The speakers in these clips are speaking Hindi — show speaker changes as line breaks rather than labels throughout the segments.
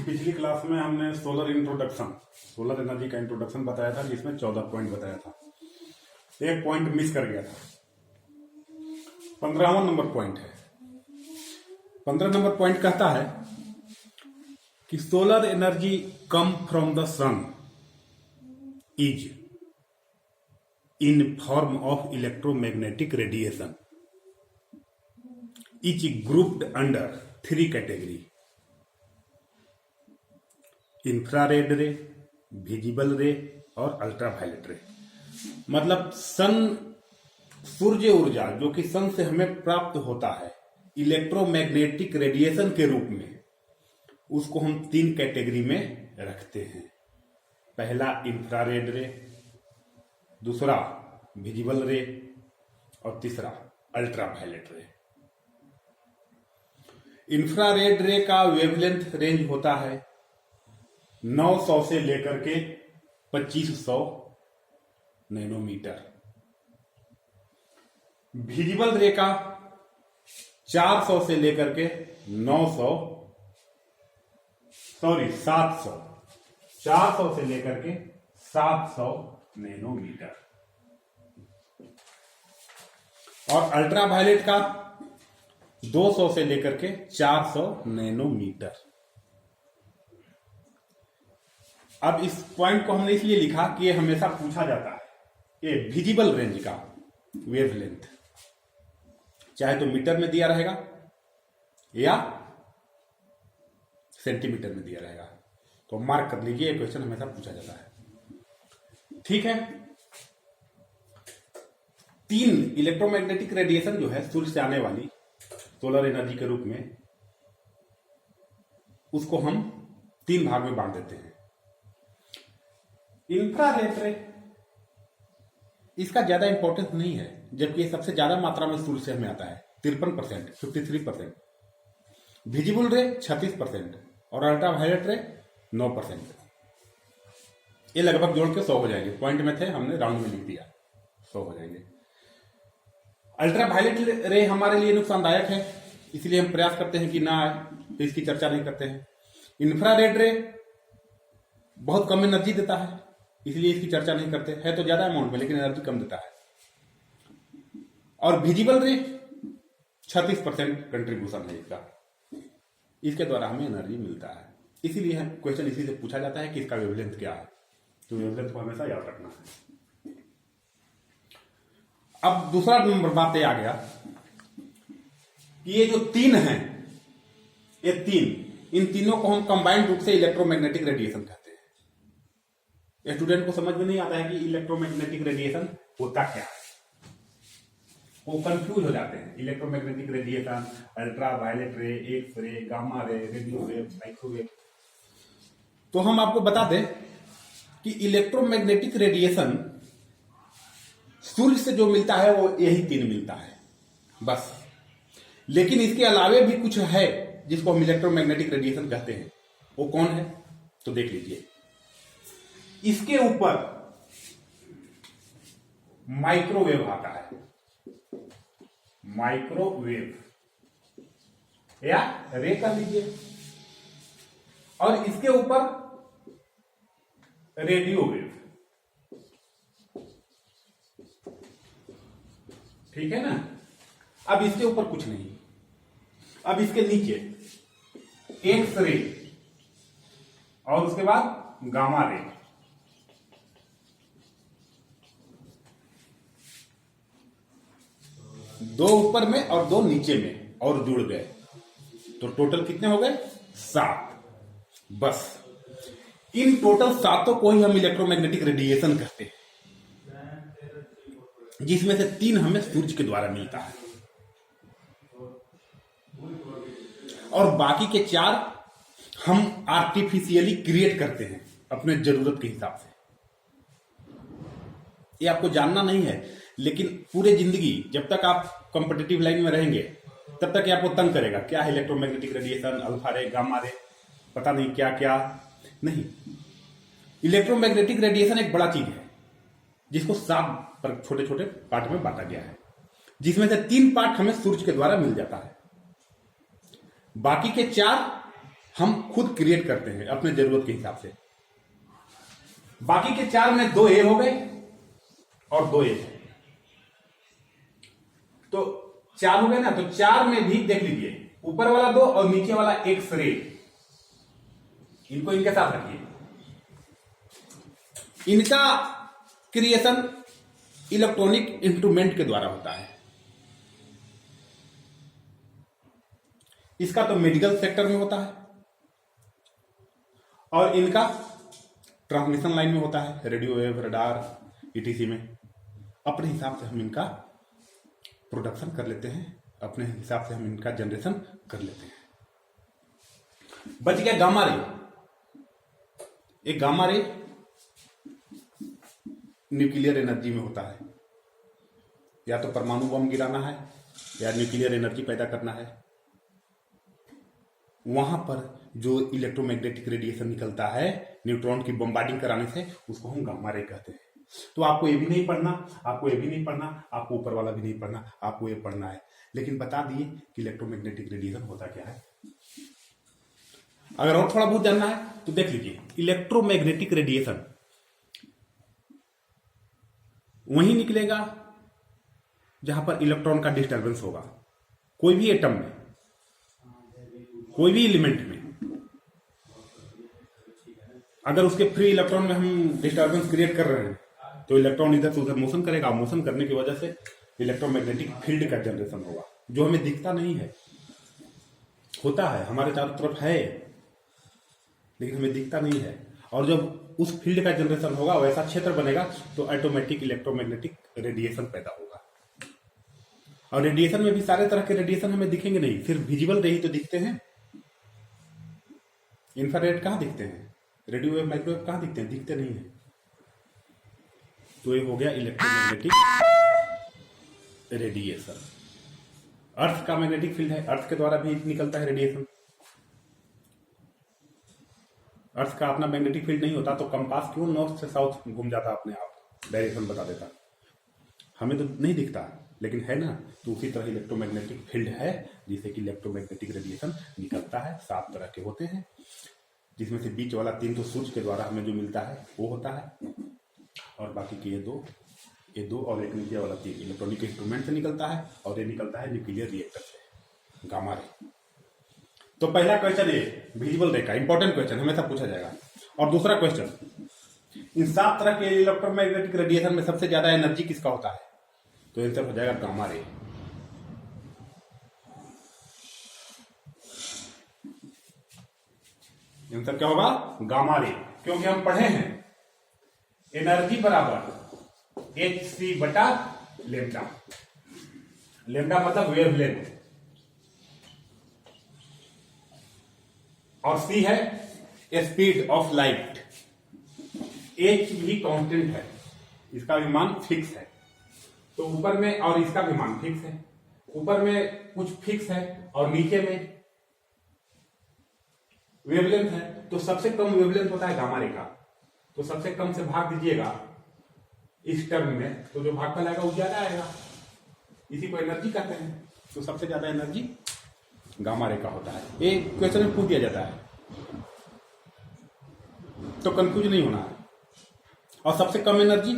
पिछली क्लास में हमने सोलर एनर्जी का इंट्रोडक्शन बताया था, जिसमें 14 पॉइंट बताया था। एक पॉइंट मिस कर गया था। 15वां नंबर पॉइंट है। 15 नंबर पॉइंट कहता है कि solar energy come from the sun is in form of electromagnetic radiation each grouped under 3 category: infrared ray, visible ray और अल्ट्रावायलेट रे। मतलब सूर्य ऊर्जा जो कि सन से हमें प्राप्त होता है इलेक्ट्रोमैग्नेटिक रेडिएशन के रूप में, उसको हम 3 कैटेगरी में रखते हैं। पहला इंफ्रारेड रे, दूसरा विजिबल रे और तीसरा अल्ट्रावायलेट रे। इंफ्रारेड रे का वेवलेंथ रेंज होता है 900 से लेकर के 2500 नैनोमीटर। विजिबल रे का 400 से लेकर के 400 से लेकर के 700 नैनोमीटर। और अल्ट्रावायलेट का 200 से लेकर के 400 नैनोमीटर। अब इस पॉइंट को हमने इसलिए लिखा कि ये हमेशा पूछा जाता है। ये विजिबल रेंज का वेवलेंथ चाहे तो मीटर में दिया रहेगा या सेंटीमीटर में दिया रहेगा, तो मार्क कर लीजिए, ये क्वेश्चन हमेशा पूछा जाता है। ठीक है। 3 इलेक्ट्रोमैग्नेटिक रेडिएशन जो है सूर्य से आने वाली सोलर एनर्जी के रूप में, उसको हम 3 भाग में बांट देते हैं। इंफ्रारेड रे, इसका ज्यादा इंपॉर्टेंस नहीं है, जबकि ये सबसे ज्यादा मात्रा में सूर्य से हमें आता है 53%, 53%। विजिबल रे 36% और अल्ट्रावायलेट रे 9%। ये लगभग जोड़ के 100 हो जाएंगे। पॉइंट में थे, हमने राउंड में लिख दिया, 100 हो जाएंगे। अल्ट्रावायलेट रे हमारे लिए नुकसानदायक है, इसलिए हम प्रयास करते हैं कि ना आए, तो इसकी चर्चा नहीं करते हैं। इंफ्रारेड रे बहुत कम एनर्जी देता है, इसलिए इसकी चर्चा नहीं करते हैं, तो ज्यादा अमाउंट में लेकिन एनर्जी कम देता है। और विजिबल रे 36% कंट्रीब्यूशन है इसका, इसके द्वारा हमें एनर्जी मिलता है। इसीलिए क्वेश्चन इसी से पूछा जाता है कि इसका वेवलेंथ क्या है, तो वेवलेंथ को हमेशा याद रखना है। अब दूसरा नंबर बात ये आ गया कि ये जो 3 हैं, ये 3, इन तीनों को हम कंबाइंड रूप से इलेक्ट्रोमैग्नेटिक रेडिएशन कहते हैं। स्टूडेंट को समझ में नहीं आता है कि इलेक्ट्रोमैग्नेटिक रेडिएशन होता क्या है, वो कंफ्यूज हो जाते हैं। इलेक्ट्रोमैग्नेटिक रेडिएशन, अल्ट्रावायलेट रे, X ray, gamma ray, radio wave, microwave. तो हम आपको बता दें कि इलेक्ट्रोमैग्नेटिक रेडिएशन सूर्य से जो मिलता है वो यही 3 मिलता है बस। लेकिन इसके अलावे भी कुछ है जिसको हम इलेक्ट्रोमैग्नेटिक रेडिएशन कहते हैं। वो कौन है तो देख लीजिए। इसके ऊपर माइक्रोवेव आता है, माइक्रोवेव या रे कर लीजिए, और इसके ऊपर रेडियो वेव। ठीक है ना। अब इसके ऊपर कुछ नहीं। अब इसके नीचे एक्स रे और उसके बाद गामा रे। दो ऊपर में और 2 नीचे में और जुड़ गए, तो टोटल कितने हो गए? 7। बस इन टोटल 7 को ही हम इलेक्ट्रोमैग्नेटिक रेडिएशन कहते हैं, जिसमें से 3 हमें सूर्य के द्वारा मिलता है और बाकी के 4 हम आर्टिफिशियली क्रिएट करते हैं अपने जरूरत के हिसाब से। ये आपको जानना नहीं है, लेकिन पूरे जिंदगी जब तक आप कॉम्पिटिटिव लाइन में रहेंगे तब तक ये आपको तंग करेगा। क्या है इलेक्ट्रोमैग्नेटिक रेडिएशन, अल्फा रे, गामा रे, पता नहीं क्या क्या नहीं। इलेक्ट्रोमैग्नेटिक रेडिएशन एक बड़ा चीज है जिसको 7 छोटे छोटे पार्ट में बांटा गया है, जिसमें से 3 पार्ट हमें सूर्य के द्वारा मिल जाता है। बाकी के 4 हम खुद क्रिएट करते हैं अपने जरूरत के हिसाब से। बाकी के 4 में 2 ए हो गए और 2 ए, तो 4 हो गए ना। तो 4 में भी देख लीजिए, ऊपर वाला 2 और नीचे वाला एक्स रे, इनको इनके साथ रखिए। इनका क्रिएशन इलेक्ट्रॉनिक इंस्ट्रूमेंट के द्वारा होता है। इसका तो मेडिकल सेक्टर में होता है और इनका ट्रांसमिशन लाइन में होता है, रेडियो वेव, रडार, ईटीसी में। अपने हिसाब से हम इनका प्रोडक्शन कर लेते हैं, अपने हिसाब से हम इनका जनरेशन कर लेते हैं। बच गया गामा रे। एक गामा रे न्यूक्लियर एनर्जी में होता है, या तो परमाणु बम गिराना है या न्यूक्लियर एनर्जी पैदा करना है। वहां पर जो इलेक्ट्रोमैग्नेटिक रेडिएशन निकलता है न्यूट्रॉन की बम्बार्डिंग कराने से, उसको हम गामा रे कहते हैं। तो आपको ये भी नहीं पढ़ना, आपको ये भी नहीं पढ़ना, आपको ऊपर वाला भी नहीं पढ़ना, आपको ये पढ़ना है। लेकिन बता दिए कि इलेक्ट्रोमैग्नेटिक रेडिएशन होता क्या है। अगर और थोड़ा बहुत जानना है तो देख लीजिए, इलेक्ट्रोमैग्नेटिक रेडिएशन वहीं निकलेगा जहां पर इलेक्ट्रॉन का डिस्टर्बेंस होगा। कोई भी एटम में, कोई भी एलिमेंट में अगर उसके फ्री इलेक्ट्रॉन में हम डिस्टर्बेंस क्रिएट कर रहे हैं तो इलेक्ट्रॉन इधर से उधर मोशन करेगा। मोशन करने की वजह से इलेक्ट्रोमैग्नेटिक फील्ड का जनरेशन होगा, जो हमें दिखता नहीं है, होता है हमारे चारों तरफ है लेकिन हमें दिखता नहीं है। और जब उस फील्ड का जनरेशन होगा, वैसा क्षेत्र बनेगा, तो ऑटोमेटिक इलेक्ट्रोमैग्नेटिक रेडिएशन पैदा होगा। और रेडिएशन में भी सारे तरह के रेडिएशन हमें दिखेंगे नहीं, सिर्फ विजिबल रे ही तो दिखते हैं। इंफ्रारेड कहां दिखते हैं, रेडियो वेव, माइक्रोवेव कहां दिखते हैं, दिखते नहीं है। तो ये हो गया इलेक्ट्रोमैग्नेटिक रेडिएशन। अर्थ का मैग्नेटिक फील्ड है, अर्थ के द्वारा भी निकलता है रेडिएशन। अर्थ का अपना मैग्नेटिक फील्ड नहीं होता तो कंपास क्यों नॉर्थ से साउथ घूम जाता, अपने आप डायरेक्शन बता देता। हमें तो नहीं दिखता, लेकिन है ना। तो उसी तरह इलेक्ट्रोमैग्नेटिक फील्ड है, जिससे कि इलेक्ट्रोमैग्नेटिक रेडिएशन निकलता है। 7 तरह के होते हैं, जिसमें से बीच वाला 3 तो सूर्य के द्वारा हमें जो मिलता है वो होता है, और बाकी के ये दो और एक नीचे वाला 3 इलेक्ट्रॉनिक इंस्ट्रूमेंट से निकलता है, और ये निकलता है न्यूक्लियर रिएक्टर से, गामा रे। तो पहला क्वेश्चन ये विजिबल रे का इंपॉर्टेंट क्वेश्चन हमेशा पूछा जाएगा। और दूसरा क्वेश्चन, इन 7 तरह के इलेक्ट्रोमैग्नेटिक रेडिएशन में सबसे ज्यादा एनर्जी किसका होता है, तो आंसर हो जाएगा गामा रे। आंसर क्या होगा, गामा रे। क्योंकि हम पढ़े हैं एनर्जी बराबर hc बटा लेमडा। लेमडा मतलब वेवलेंथ, और c है स्पीड ऑफ लाइट। h भी कांस्टेंट है, इसका भी मान फिक्स है। तो ऊपर में, और इसका भी मान फिक्स है, ऊपर में कुछ फिक्स है और नीचे में वेवलेंथ है। तो सबसे कम वेवलेंथ होता है गामा रे का। तो सबसे कम से भाग दीजिएगा इस टर्म में, तो जो भागफल आएगा वो ज्यादा आएगा। इसी को एनर्जी कहते हैं। तो सबसे ज्यादा एनर्जी गामा रे का होता है। ये क्वेश्चन में पूछ दिया जाता है, तो कंफ्यूज नहीं होना है। और सबसे कम एनर्जी,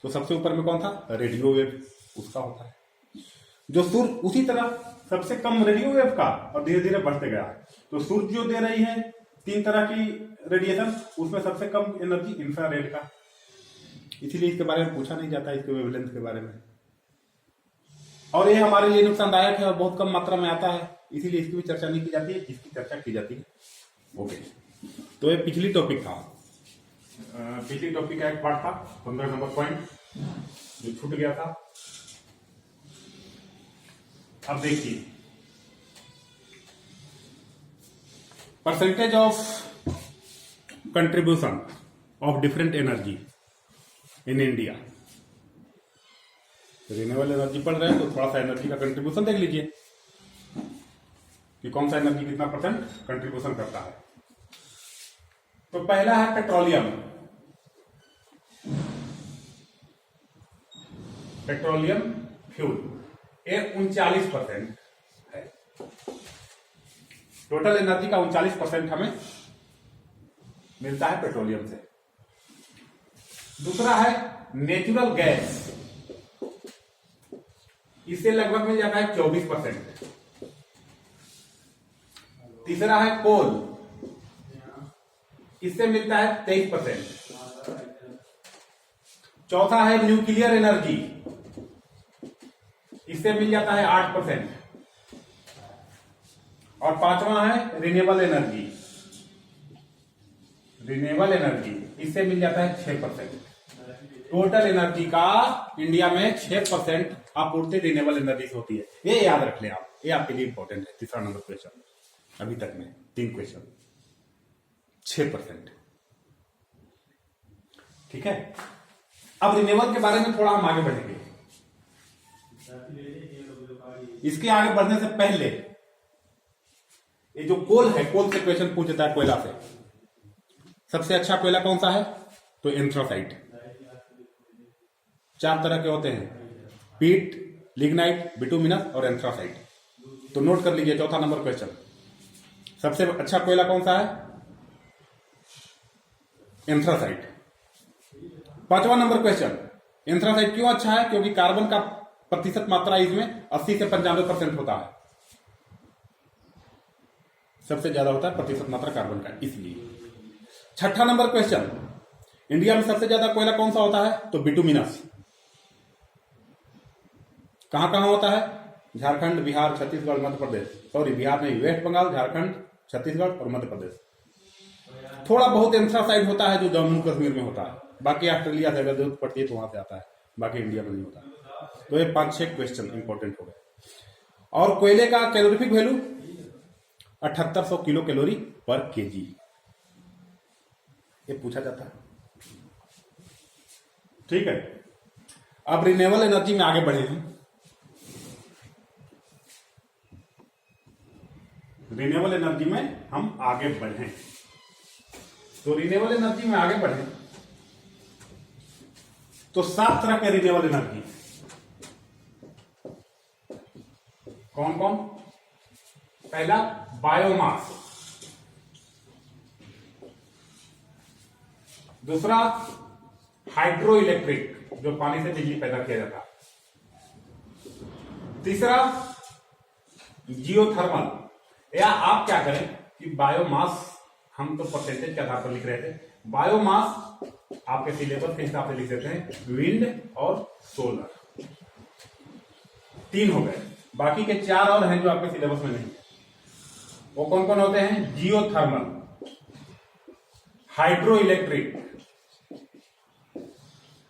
तो सबसे ऊपर में कौन था, रेडियो वेव, उसका होता है। जो सूर्य, उसी तरह सबसे कम रेडियो वेव का, और धीरे धीरे बढ़ते गया। तो सूर्य जो दे रही है 3 तरह की रेडिएशन, उसमें सबसे कम एनर्जी इंफ्रारेड का। इसीलिए इसके बारे में पूछा नहीं जाता, इसके वेवलेंथ के बारे में। और ये हमारे लिए नुकसानदायक है और बहुत कम मात्रा में आता है, इसीलिए इसकी भी चर्चा नहीं की जाती है, इसकी चर्चा की जाती है। ओके, तो ये पिछली टॉपिक था, पिछली टॉपिक का एक पार्ट था, 15 नंबर पॉइंट जो छूट गया था। अब देखिए, percentage of contribution of different energy in India. Renewable energy पढ़ रहे हैं तो थोड़ा सा एनर्जी का कंट्रीब्यूशन देख लीजिए कि कौन सा एनर्जी कितना परसेंट कंट्रीब्यूशन करता है। तो पहला है पेट्रोलियम। पेट्रोलियम फ्यूल, ये 39% है। टोटल एनर्जी का 39% हमें मिलता है पेट्रोलियम से। दूसरा है नेचुरल गैस, इससे लगभग मिल जाता है 24%। तीसरा है कोल, इससे मिलता है 23%। चौथा है न्यूक्लियर एनर्जी, इससे मिल जाता है 8%। और पांचवा है रिन्यूएबल एनर्जी, इससे मिल जाता है 6%। टोटल एनर्जी का इंडिया में 6% आपूर्ति रिन्यूएबल एनर्जी से होती है। ये याद रख लें आप, ये आपके लिए इंपॉर्टेंट है। तीसरा नंबर क्वेश्चन अभी तक में 3 क्वेश्चन, 6%। ठीक है, अब रिन्यूएबल के बारे में थोड़ा हम आगे बढ़ेंगे। इसके आगे बढ़ने से पहले ये जो कोल है, कोल से क्वेश्चन पूछ देता है कोयला से। सबसे अच्छा कोयला कौन सा है? तो एंथ्रासाइट। 4 तरह के होते हैं, पीट, लिग्नाइट, बिटुमिनस और एंथ्रासाइट। तो नोट कर लीजिए, चौथा नंबर क्वेश्चन। सबसे अच्छा कोयला कौन सा है? एंथ्रासाइट। 5वां नंबर क्वेश्चन, एंथ्रासाइट क्यों अच्छा है? क्योंकि कार्बन का प्रतिशत मात्रा इसमें 80 से 95% होता है। सबसे ज्यादा होता है प्रतिशत मात्रा कार्बन का, इसलिए। 6ठा नंबर क्वेश्चन, इंडिया में सबसे ज्यादा कोयला कौन सा होता है? तो बिटुमिनस। कहां कहां होता है? झारखंड, बिहार, छत्तीसगढ़, मध्य प्रदेश। सॉरी, बिहार नहीं, वेस्ट बंगाल, झारखंड, छत्तीसगढ़ और मध्य प्रदेश। थोड़ा बहुत एंथ्रासाइड होता है जो जम्मू कश्मीर में होता है, बाकी ऑस्ट्रेलिया से अगर जरूरत पड़ती है तो वहां से आता है, बाकी इंडिया में नहीं होता। तो ये 5-6 क्वेश्चन इंपॉर्टेंट हो गए। और कोयले का कैलोरीफिक वैल्यू 7800 किलो कैलोरी पर केजी, ये पूछा जाता है। ठीक है, अब रिन्यूएबल एनर्जी में आगे बढ़े हैं। रिन्यूएबल एनर्जी में हम आगे बढ़े, तो रिन्यूएबल एनर्जी में आगे बढ़े तो 7 तरह के रिन्यूएबल एनर्जी। कौन कौन? पहला बायोमास, दूसरा हाइड्रो इलेक्ट्रिक, जो पानी से बिजली पैदा किया जाता है, तीसरा जियोथर्मल, या आप क्या करें कि बायोमास, हम तो परसेंटेज के आधार पर लिख रहे थे, बायोमास आपके सिलेबस के हिसाब से लिख देते हैं, विंड और सोलर। 3 हो गए, बाकी के 4 और हैं जो आपके सिलेबस में नहीं है। वो कौन कौन होते हैं? जियोथर्मल, हाइड्रो इलेक्ट्रिक,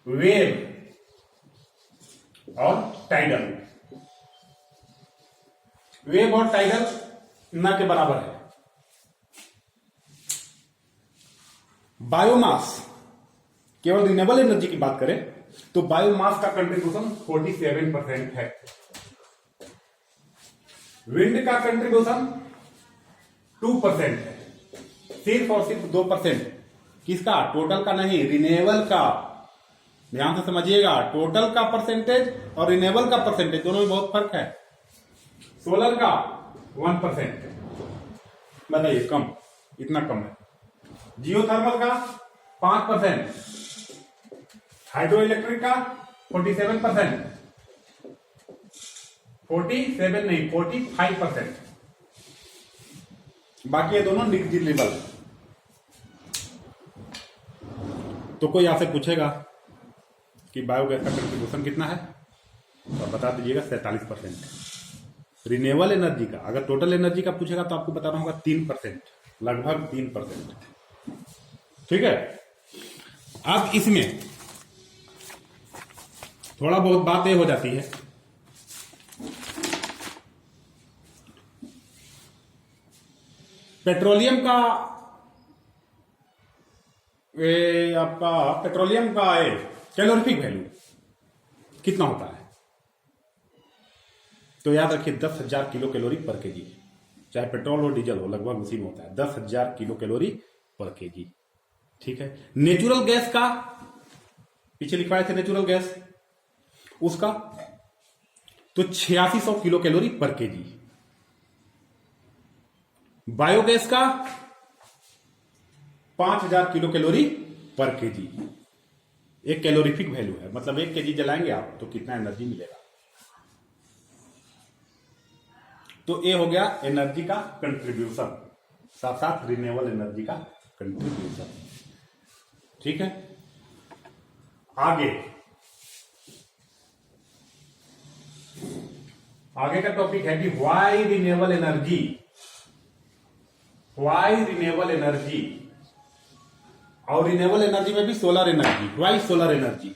वेव और टाइडल। वेव और टाइडल न के बराबर है। बायोमास, केवल रिन्यूएबल एनर्जी की बात करें तो बायोमास का कंट्रीब्यूशन 47% है। विंड का कंट्रीब्यूशन 2% है। सिर्फ और सिर्फ 2%। किसका? टोटल का नहीं, रिन्यूएबल का। ध्यान से समझिएगा, टोटल का परसेंटेज और रिन्यूएबल का परसेंटेज दोनों में बहुत फर्क है। सोलर का 1%, बताइए, कम, इतना कम है। जियोथर्मल का 5%, हाइड्रो इलेक्ट्रिक का 47%, 47 नहीं 45%, बाकी ये दोनों निग्लिजिबल। तो कोई आपसे पूछेगा कि बायोगैस का कंट्रीब्यूशन कितना है, तो आप बता दीजिएगा 47%। रिन्यूएबल एनर्जी का, अगर टोटल एनर्जी का पूछेगा तो आपको बताना होगा 3%, लगभग 3%। ठीक है, अब इसमें थोड़ा बहुत बात ये हो जाती है, पेट्रोलियम का, आपका पेट्रोलियम का कैलोरीफिक वैल्यू कितना होता है? तो याद रखिए 10,000 किलो कैलोरी पर केजी, चाहे पेट्रोल हो डीजल हो, लगभग उसी में होता है, 10,000 किलो कैलोरी पर केजी। ठीक है, नेचुरल गैस का पीछे लिखवाए थे, नेचुरल गैस उसका तो 8600 किलो कैलोरी पर केजी। बायोगैस का 5000 किलो कैलोरी पर केजी एक कैलोरीफिक वैल्यू है, मतलब 1 केजी जलाएंगे आप तो कितना एनर्जी मिलेगा। तो ये हो गया एनर्जी का कंट्रीब्यूशन, साथ साथ रिन्यूएबल एनर्जी का कंट्रीब्यूशन। ठीक है, आगे का टॉपिक है कि व्हाई रिन्यूएबल एनर्जी, और रिन्यूएबल एनर्जी में भी solar energy. Why solar energy?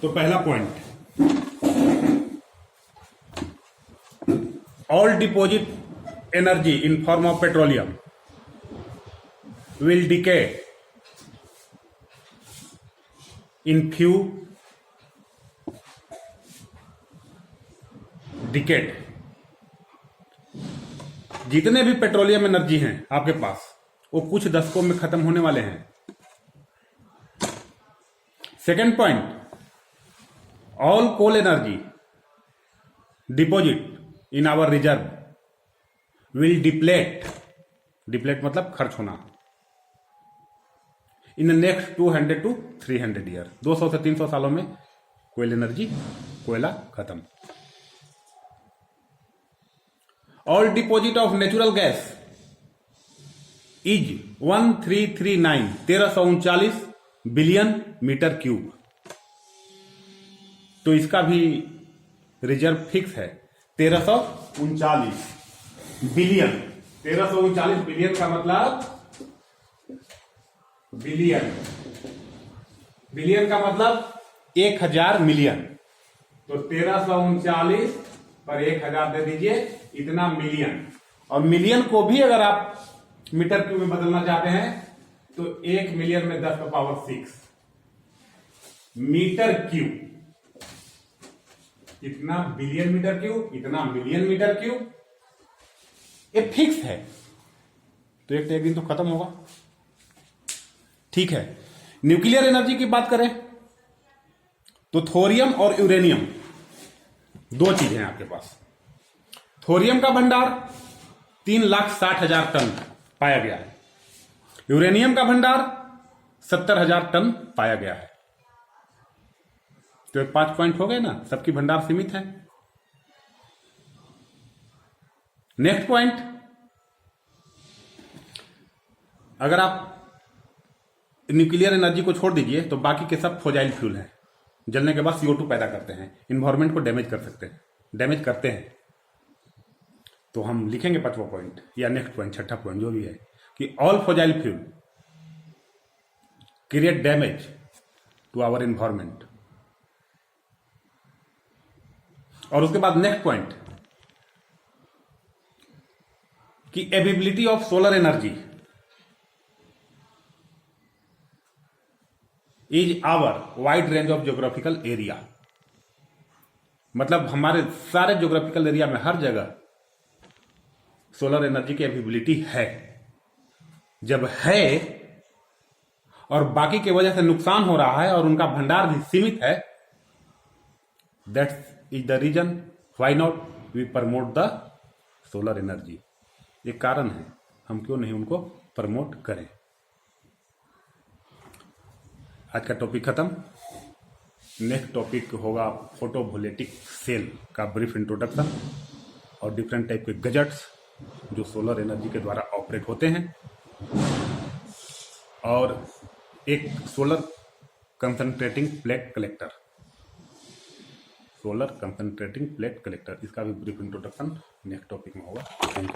तो पहला point, all deposit energy in form of petroleum will decay in few decade। जितने भी पेट्रोलियम एनर्जी हैं आपके पास वो कुछ दशकों में खत्म होने वाले हैं। Second point, all coal energy deposit in our reserve will deplete मतलब खर्च होना इन नेक्स्ट 200 to 300 ईयर। 200 से 300 सालों में कोयला खत्म। All deposit of natural gas is 1339 billion metre cube. तो इसका भी रिजर्व फिक्स है 1339 बिलियन। 1339 बिलियन का मतलब बिलियन का मतलब 1000 मिलियन। तो 1339 पर 1000 दे दीजिए, इतना मिलियन। और मिलियन को भी अगर आप मीटर क्यूब में बदलना चाहते हैं तो 1 मिलियन में 10⁶ मीटर क्यूब। इतना बिलियन मीटर क्यूब, इतना मिलियन मीटर क्यूब, ये फिक्स है। तो एक दिन तो खत्म होगा। ठीक है, न्यूक्लियर एनर्जी की बात करें तो थोरियम और यूरेनियम दो चीजें हैं आपके पास। थोरियम का भंडार 3,60,000 टन पाया गया है। यूरेनियम का भंडार 70,000 टन पाया गया है। तो 5 पॉइंट हो गए ना, सबकी भंडार सीमित है। नेक्स्ट पॉइंट, अगर आप न्यूक्लियर एनर्जी को छोड़ दीजिए तो बाकी के सब फॉसिल फ्यूल हैं, जलने के बाद CO2 पैदा करते हैं, इन्वायरमेंट को डैमेज करते हैं। तो हम लिखेंगे 5वां पॉइंट या नेक्स्ट पॉइंट, छठा पॉइंट जो भी है, कि all fossil fuel create damage to our environment. और उसके बाद नेक्स्ट पॉइंट कि ability of solar energy is our wide range of geographical area. मतलब हमारे सारे ज्योग्राफिकल एरिया में हर जगह सोलर एनर्जी की एबिलिटी है। जब है और बाकी की वजह से नुकसान हो रहा है और उनका भंडार भी सीमित है, that's is the reason why not we promote the solar energy. ये कारण है हम क्यों नहीं उनको प्रमोट करें। आज का टॉपिक खत्म। नेक्स्ट टॉपिक होगा फोटोवोल्टिक सेल का ब्रीफ इंट्रोडक्शन और डिफरेंट टाइप के गैजेट्स जो सोलर एनर्जी के द्वारा ऑपरेट होते हैं, और एक सोलर कंसंट्रेटिंग प्लेट कलेक्टर, इसका भी ब्रीफ इंट्रोडक्शन नेक्स्ट टॉपिक में होगा। Thank you.